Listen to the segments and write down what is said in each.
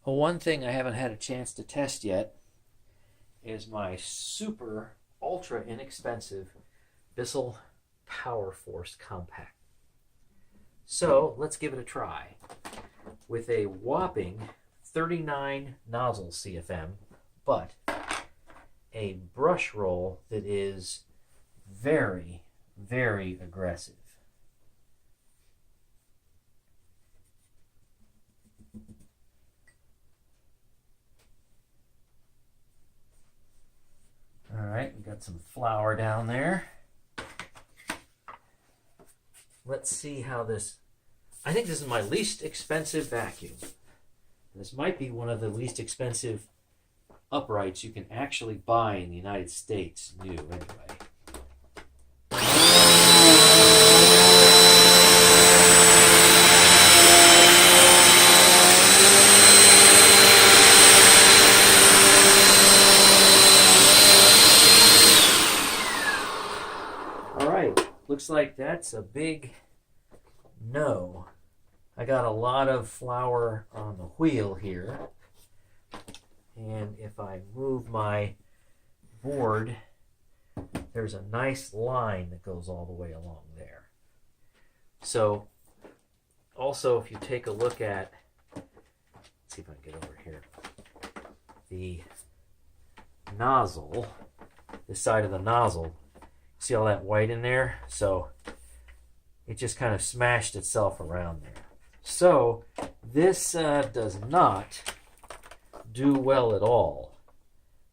Well, one thing I haven't had a chance to test yet is my super ultra inexpensive Bissell Powerforce compact. So let's give it a try. With a whopping 39 nozzle CFM, but a brush roll that is very, very aggressive. All right, we got some flour down there. Let's see how this, I think this is my least expensive vacuum. This might be one of the least expensive uprights you can actually buy in the United States, new anyway. Looks like that's a big no. I got a lot of flour on the wheel here. And if I move my board, there's a nice line that goes all the way along there. So, also if you take a look at, let's see if I can get over here, the nozzle, this side of the nozzle, see all that white in there? So it just kind of smashed itself around there. So this does not do well at all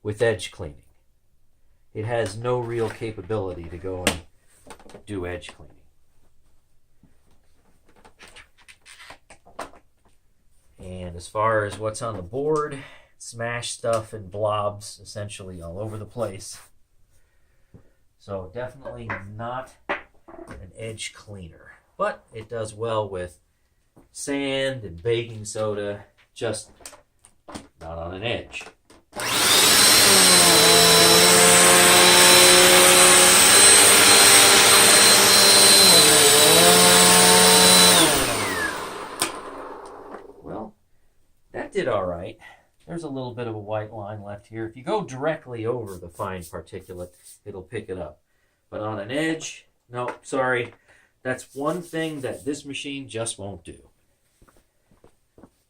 with edge cleaning. It has no real capability to go and do edge cleaning. And as far as what's on the board, smashed stuff in blobs essentially all over the place. So definitely not an edge cleaner, but it does well with sand and baking soda, just not on an edge. Well, that did all right. There's a little bit of a white line left here. If you go directly over the fine particulate, it'll pick it up. But on an edge, no, sorry. That's one thing that this machine just won't do.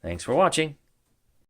Thanks for watching.